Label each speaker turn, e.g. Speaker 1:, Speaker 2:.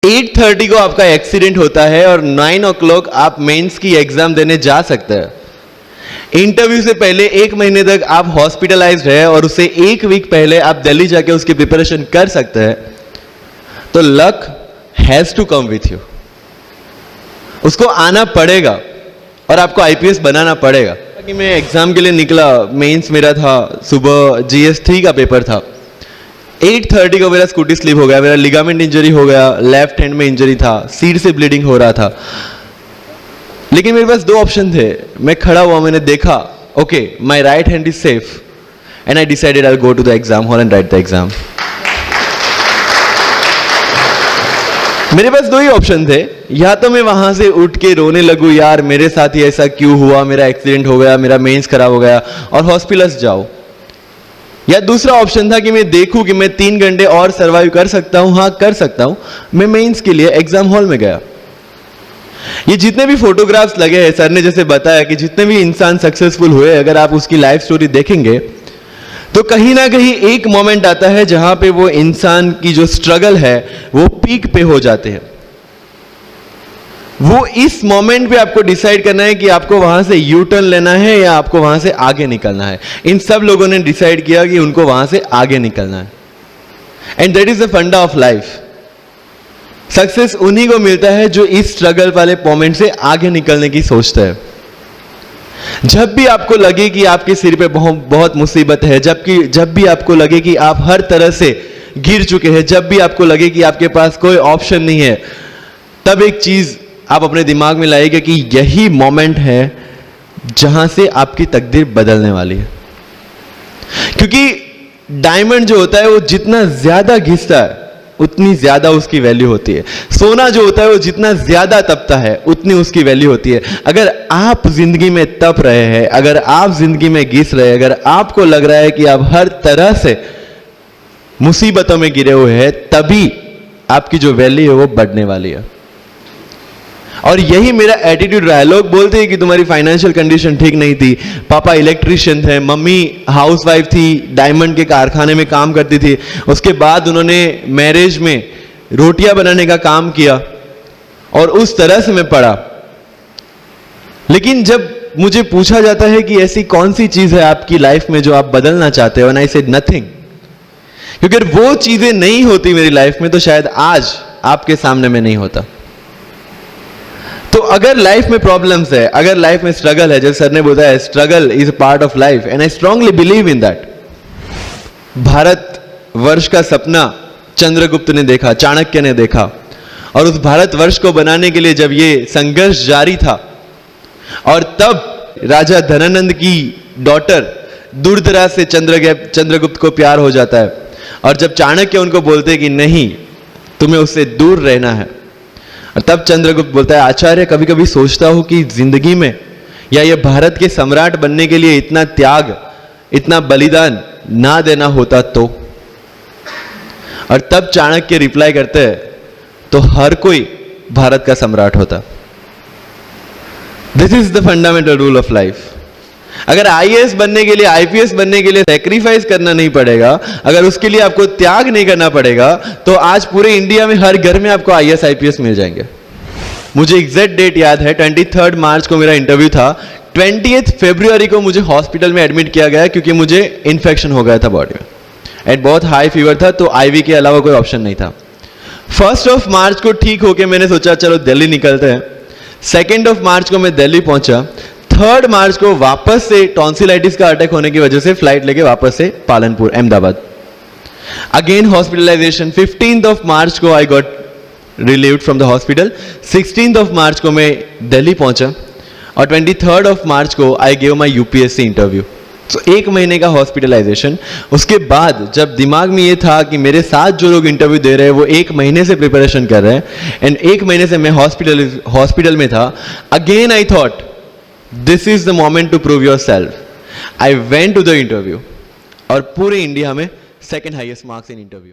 Speaker 1: 8:30 को आपका एक्सीडेंट होता है और 9 o'clock आप मेंस की एग्जाम देने जा सकते हैं। इंटरव्यू से पहले 1 महीने तक आप हॉस्पिटलाइज्ड है और उससे 1 वीक पहले आप दिल्ली जाके उसकी प्रिपरेशन कर सकते हैं। तो luck has to come with you, उसको आना पड़ेगा और आपको आईपीएस बनाना पड़ेगा। कि मैं एग्जाम के लिए निकला, मेंस मेरा था, सुबह GS3 का पेपर था। 8:30 को मेरा स्कूटी स्लिप हो गया, मेरा लिगामेंट इंजरी हो गया, लेफ्ट हैंड में इंजरी था, सीट से ब्लीडिंग हो रहा था। लेकिन मेरे पास 2 ऑप्शन थे। मैं खड़ा हुआ, मैंने देखा okay my right hand is safe and I decided I will go to the exam hall and write the exam. मेरे पास 2 ही ऑप्शन थे, या तो मैं वहां से उठ के रोने लगूं, यार मेरे साथ ही ऐसा क्यों हुआ, मेरा एक्सीडेंट हो गया, मेरा मेंस खराब हो गया और हॉस्पिटल्स जाओ, या दूसरा ऑप्शन था कि मैं देखूं कि मैं 3 घंटे और सरवाइव कर सकता हूं। हाँ कर सकता हूं। मैं मेंस के लिए एग्जाम हॉल में गया। ये जितने भी फोटोग्राफ्स लगे हैं, सर ने जैसे बताया कि जितने भी इंसान सक्सेसफुल हुए, अगर आप उसकी लाइफ स्टोरी देखेंगे तो कहीं ना कहीं एक मोमेंट आता है जहां पे वो इंसान की जो स्ट्रगल है वो पीक पे हो जाते हैं। वो इस मोमेंट पे आपको डिसाइड करना है कि आपको वहां से यू टर्न लेना है या आपको वहां से आगे निकलना है। इन सब लोगों ने डिसाइड किया कि उनको वहां से आगे निकलना है, एंड दैट इज द फंडा ऑफ लाइफ। सक्सेस उन्हीं को मिलता है जो इस स्ट्रगल वाले मोमेंट से आगे निकलने की सोचता है। जब भी आपको लगे कि आपके सिर पे बहुत मुसीबत है, जब भी आपको लगे कि आप हर तरह से गिर चुके हैं, जब भी आपको लगे कि आपके पास कोई ऑप्शन नहीं है, तब एक चीज आप अपने दिमाग में लाइएगा कि यही मोमेंट है जहां से आपकी तकदीर बदलने वाली है। क्योंकि डायमंड जो होता है वो जितना ज्यादा घिसता है उतनी ज्यादा उसकी वैल्यू होती है। सोना जो होता है वो जितना ज्यादा तपता है उतनी उसकी वैल्यू होती है। अगर आप जिंदगी में तप रहे हैं, अगर आप जिंदगी में घिस रहे हैं, अगर आपको लग रहा है कि आप हर तरह से मुसीबतों में गिरे हुए हैं, तभी आपकी जो वैल्यू है वो बढ़ने वाली है। और यही मेरा एटीट्यूड रहा है। लोग बोलते हैं कि तुम्हारी फाइनेंशियल कंडीशन ठीक नहीं थी, पापा इलेक्ट्रिशियन थे, मम्मी हाउसवाइफ थी, डायमंड के कारखाने में काम करती थी, उसके बाद उन्होंने मैरिज में रोटियां बनाने का काम किया और उस तरह से मैं पढ़ा। लेकिन जब मुझे पूछा जाता है कि ऐसी कौन सी चीज है आपकी लाइफ में जो आप बदलना चाहते हो, एंड आई सेड नथिंग। क्योंकि अगर वो चीजें नहीं होती मेरी लाइफ में तो शायद आज आपके सामने में नहीं होता। तो अगर लाइफ में प्रॉब्लम्स है, अगर लाइफ में स्ट्रगल है, जैसे सर ने बताया struggle is a part of life and I strongly believe in that. Bharat वर्ष का सपना चंद्रगुप्त ने देखा, चाणक्य ने देखा, और उस भारत वर्ष को बनाने के लिए जब ये संघर्ष जारी था, और तब राजा धनानंद की डॉटर दुर्धरा से चंद्रगुप्त को प्यार हो जाता है, और जब चाणक्य उनको बोलते हैं कि नहीं तुम्हें उससे दूर रहना है, और तब चंद्रगुप्त बोलता है आचार्य कभी कभी सोचता हूं कि जिंदगी में या ये भारत के सम्राट बनने के लिए इतना त्याग, इतना बलिदान ना देना होता तो। और तब चाणक्य रिप्लाई करते हैं तो हर कोई भारत का सम्राट होता। This is the fundamental rule of life. अगर आईएएस बनने के लिए, आईपीएस बनने के लिए सैक्रिफाइस करना नहीं पड़ेगा, अगर उसके लिए आपको त्याग नहीं करना पड़ेगा, तो आज पूरे इंडिया में हर घर में आपको आईएएस आईपीएस मिल जाएंगे। मुझे एग्जैक्ट डेट याद है, 23 मार्च को मेरा इंटरव्यू था। 20 फरवरी को मुझे हॉस्पिटल में एडमिट किया गया क्योंकि मुझे इन्फेक्शन हो गया था बॉडी में, एंड बहुत हाई फीवर था, तो आईवी के अलावा कोई ऑप्शन नहीं था। 1 मार्च को ठीक होके मैंने सोचा चलो दिल्ली निकलते हैं। 2 मार्च को मैं दिल्ली पहुंचा। 3 मार्च को वापस से टॉन्सिलाइटिस का अटैक होने की वजह से फ्लाइट लेके वापस से पालनपुर अहमदाबाद, अगेन हॉस्पिटलाइजेशन। 15 मार्च को I got relieved from the hospital. 16 मार्च को मैं दिल्ली पहुंचा, और 23 मार्च को I gave my UPSC interview. तो 1 महीने का हॉस्पिटलाइजेशन। उसके बाद जब दिमाग में ये था कि मेरे साथ जो लोग इंटरव्यू दे रहे हैं वो 1 महीने से प्रिपरेशन कर रहे हैं, एंड 1 महीने से मैं हॉस्पिटल में था, again I thought this is the moment to prove yourself. I went to the interview, और पूरे इंडिया में 2nd highest marks in interview.